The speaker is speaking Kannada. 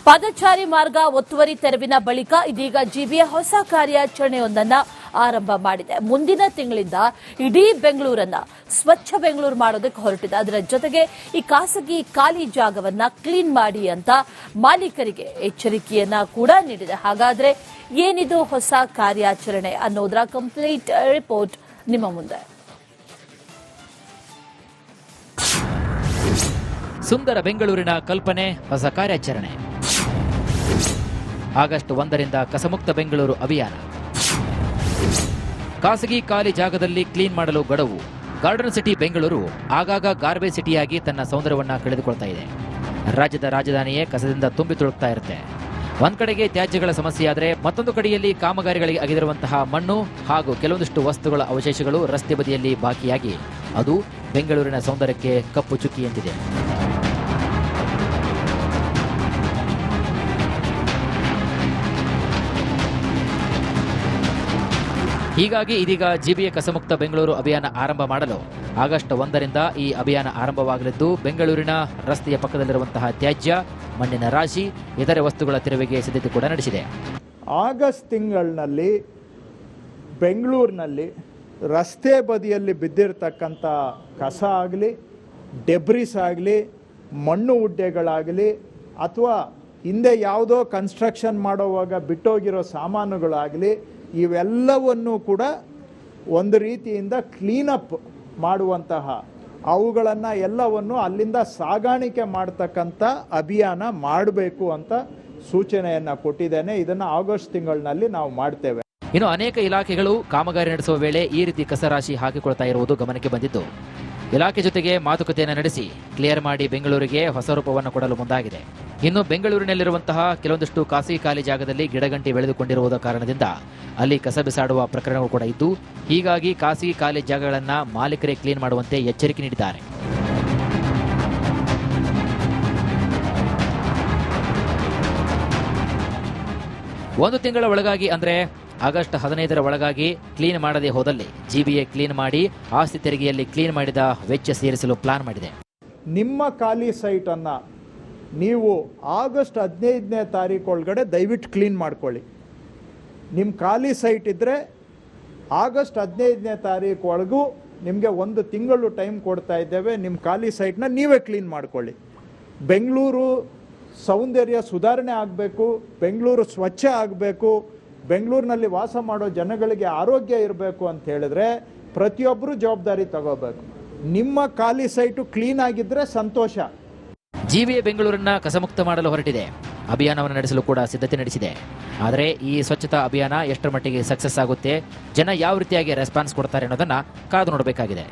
ಪಾದಚಾರಿ ಮಾರ್ಗ ಒತ್ತುವರಿ ತೆರವಿನ ಬಳಿಕ ಇದೀಗ ಜಿಬಿಯ ಹೊಸ ಕಾರ್ಯಾಚರಣೆಯೊಂದನ್ನು ಆರಂಭ ಮಾಡಿದೆ. ಮುಂದಿನ ತಿಂಗಳಿಂದ ಇಡೀ ಬೆಂಗಳೂರನ್ನ ಸ್ವಚ್ಛ ಬೆಂಗಳೂರು ಮಾಡೋದಕ್ಕೆ ಹೊರಟಿದೆ. ಅದರ ಜೊತೆಗೆ ಈ ಖಾಸಗಿ ಖಾಲಿ ಜಾಗವನ್ನ ಕ್ಲೀನ್ ಮಾಡಿ ಅಂತ ಮಾಲೀಕರಿಗೆ ಎಚ್ಚರಿಕೆಯನ್ನ ಕೂಡ ನೀಡಿದೆ. ಹಾಗಾದ್ರೆ ಏನಿದು ಹೊಸ ಕಾರ್ಯಾಚರಣೆ ಅನ್ನೋದರ ಕಂಪ್ಲೀಟ್ ರಿಪೋರ್ಟ್ ನಿಮ್ಮ ಮುಂದೆ. ಸುಂದರ ಬೆಂಗಳೂರಿನ ಕಲ್ಪನೆ, ಹೊಸ ಕಾರ್ಯಾಚರಣೆ. ಆಗಸ್ಟ್ 1ರಿಂದ ಕಸಮುಕ್ತ ಬೆಂಗಳೂರು ಅಭಿಯಾನ. ಖಾಸಗಿ ಖಾಲಿ ಜಾಗದಲ್ಲಿ ಕ್ಲೀನ್ ಮಾಡಲು ಗಡುವು. ಗಾರ್ಡನ್ ಸಿಟಿ ಬೆಂಗಳೂರು ಆಗಾಗ ಗಾರ್ಬೇಜ್ ಸಿಟಿಯಾಗಿ ತನ್ನ ಸೌಂದರ್ಯವನ್ನ ಕಳೆದುಕೊಳ್ತಾ ಇದೆ. ರಾಜ್ಯದ ರಾಜಧಾನಿಯೇ ಕಸದಿಂದ ತುಂಬಿ ತುಳುಕ್ತಾ ಇರುತ್ತೆ. ಒಂದ್ ಕಡೆಗೆ ತ್ಯಾಜ್ಯಗಳ ಸಮಸ್ಯೆಯಾದರೆ ಮತ್ತೊಂದು ಕಡೆಯಲ್ಲಿ ಕಾಮಗಾರಿಗಳಿಗೆ ಅಗೆದಿರುವಂತಹ ಮಣ್ಣು ಹಾಗೂ ಕೆಲವೊಂದಿಷ್ಟು ವಸ್ತುಗಳ ಅವಶೇಷಗಳು ರಸ್ತೆ ಬದಿಯಲ್ಲಿ ಬಾಕಿಯಾಗಿ ಅದು ಬೆಂಗಳೂರಿನ ಸೌಂದರ್ಯಕ್ಕೆ ಕಪ್ಪು ಚುಕ್ಕಿಯಂತಿದೆ. ಹೀಗಾಗಿ ಇದೀಗ ಜಿಬಿಎ ಕಸಮುಕ್ತ ಬೆಂಗಳೂರು ಅಭಿಯಾನ ಆರಂಭ ಮಾಡಲು ಆಗಸ್ಟ್ 1ರಿಂದ ಈ ಅಭಿಯಾನ ಆರಂಭವಾಗಲಿದ್ದು, ಬೆಂಗಳೂರಿನ ರಸ್ತೆಯ ಪಕ್ಕದಲ್ಲಿರುವಂತಹ ತ್ಯಾಜ್ಯ, ಮಣ್ಣಿನ ರಾಶಿ, ಇತರೆ ವಸ್ತುಗಳ ತೆರವಿಗೆ ಸಿದ್ಧತೆ ಕೂಡ ನಡೆಸಿದೆ. ಆಗಸ್ಟ್ ತಿಂಗಳಿನಲ್ಲಿ ಬೆಂಗಳೂರಿನಲ್ಲಿ ರಸ್ತೆ ಬದಿಯಲ್ಲಿ ಬಿದ್ದಿರತಕ್ಕಂಥ ಕಸ ಆಗಲಿ, ಡೆಬ್ರಿಸ್ ಆಗಲಿ, ಮಣ್ಣು ಉಡ್ಡೆಗಳಾಗಲಿ, ಅಥವಾ ಹಿಂದೆ ಯಾವುದೋ ಕನ್ಸ್ಟ್ರಕ್ಷನ್ ಮಾಡೋವಾಗ ಬಿಟ್ಟೋಗಿರೋ ಸಾಮಾನುಗಳಾಗಲಿ, ಇವೆಲ್ಲವನ್ನು ಕೂಡ ಒಂದು ರೀತಿಯಿಂದ ಕ್ಲೀನಪ್ ಮಾಡುವಂತಹ, ಅವುಗಳನ್ನು ಎಲ್ಲವನ್ನು ಅಲ್ಲಿಂದ ಸಾಗಾಣಿಕೆ ಮಾಡ್ತಕ್ಕಂಥ ಅಭಿಯಾನ ಮಾಡಬೇಕು ಅಂತ ಸೂಚನೆಯನ್ನು ಕೊಟ್ಟಿದ್ದೇನೆ. ಇದನ್ನು ಆಗಸ್ಟ್ ತಿಂಗಳಿನಲ್ಲಿ ನಾವು ಮಾಡ್ತೇವೆ. ಇನ್ನು ಅನೇಕ ಇಲಾಖೆಗಳು ಕಾಮಗಾರಿ ನಡೆಸುವ ವೇಳೆ ಈ ರೀತಿ ಕಸರಾಶಿ ಹಾಕಿಕೊಳ್ತಾ ಇರುವುದು ಗಮನಕ್ಕೆ ಬಂದಿದ್ದು, ಇಲಾಖೆ ಜೊತೆಗೆ ಮಾತುಕತೆಯನ್ನು ನಡೆಸಿ ಕ್ಲಿಯರ್ ಮಾಡಿ ಬೆಂಗಳೂರಿಗೆ ಹೊಸ ರೂಪವನ್ನು ಕೊಡಲು ಮುಂದಾಗಿದೆ. ಇನ್ನು ಬೆಂಗಳೂರಿನಲ್ಲಿರುವಂತಹ ಕೆಲವೊಂದಿಷ್ಟು ಖಾಸಗಿ ಖಾಲಿ ಜಾಗದಲ್ಲಿ ಗಿಡಗಂಟಿ ಬೆಳೆದುಕೊಂಡಿರುವುದರ ಕಾರಣದಿಂದ ಅಲ್ಲಿ ಕಸ ಬಿಸಾಡುವ ಪ್ರಕರಣಗಳು ಕೂಡ ಇದ್ದು, ಹೀಗಾಗಿ ಖಾಸಗಿ ಖಾಲಿ ಜಾಗಗಳನ್ನು ಮಾಲೀಕರೇ ಕ್ಲೀನ್ ಮಾಡುವಂತೆ ಎಚ್ಚರಿಕೆ ನೀಡಿದ್ದಾರೆ. ಒಂದು ತಿಂಗಳ ಒಳಗಾಗಿ ಅಂದರೆ ಆಗಸ್ಟ್ 15ರ ಒಳಗಾಗಿ ಕ್ಲೀನ್ ಮಾಡದೆ ಹೋದಲ್ಲಿ ಜಿಬಿಎ ಕ್ಲೀನ್ ಮಾಡಿ ಆಸ್ತಿ ತೆರಿಗೆಯಲ್ಲಿ ಕ್ಲೀನ್ ಮಾಡಿದ ವೆಚ್ಚ ಸೇರಿಸಲು ಪ್ಲಾನ್ ಮಾಡಿದೆ. ನಿಮ್ಮ ಖಾಲಿ ಸೈಟನ್ನು ನೀವು ಆಗಸ್ಟ್ 15ನೇ ತಾರೀಕು ಒಳಗಡೆ ದಯವಿಟ್ಟು ಕ್ಲೀನ್ ಮಾಡ್ಕೊಳ್ಳಿ. ನಿಮ್ಮ ಖಾಲಿ ಸೈಟ್ ಇದ್ದರೆ ಆಗಸ್ಟ್ 15ನೇ ತಾರೀಕು ಒಳಗೂ ನಿಮಗೆ 1 ತಿಂಗಳು ಟೈಮ್ ಕೊಡ್ತಾ ಇದ್ದೇವೆ. ನಿಮ್ಮ ಖಾಲಿ ಸೈಟ್ನ ನೀವೇ ಕ್ಲೀನ್ ಮಾಡ್ಕೊಳ್ಳಿ. ಬೆಂಗಳೂರು ಸೌಂದರ್ಯ ಸುಧಾರಣೆ ಆಗಬೇಕು, ಬೆಂಗಳೂರು ಸ್ವಚ್ಛ ಆಗಬೇಕು, ಬೆಂಗಳೂರಿನಲ್ಲಿ ವಾಸ ಮಾಡೋ ಜನಗಳಿಗೆ ಆರೋಗ್ಯ ಇರಬೇಕು ಅಂತ ಹೇಳಿದ್ರೆ ಪ್ರತಿಯೊಬ್ಬರು ಜವಾಬ್ದಾರಿ ತಗೋಬೇಕು. ನಿಮ್ಮ ಖಾಲಿ ಸೈಟು ಕ್ಲೀನ್ ಆಗಿದ್ರೆ ಸಂತೋಷ. ಜಿಬಿಎ ಬೆಂಗಳೂರನ್ನ ಕಸಮುಕ್ತ ಮಾಡಲು ಹೊರಟಿದೆ. ಅಭಿಯಾನವನ್ನು ನಡೆಸಲು ಕೂಡ ಸಿದ್ಧತೆ ನಡೆಸಿದೆ. ಆದರೆ ಈ ಸ್ವಚ್ಛತಾ ಅಭಿಯಾನ ಎಷ್ಟರ ಮಟ್ಟಿಗೆ ಸಕ್ಸಸ್ ಆಗುತ್ತೆ, ಜನ ಯಾವ ರೀತಿಯಾಗಿ ರೆಸ್ಪಾನ್ಸ್ ಕೊಡ್ತಾರೆ ಅನ್ನೋದನ್ನ ಕಾದು ನೋಡಬೇಕಾಗಿದೆ.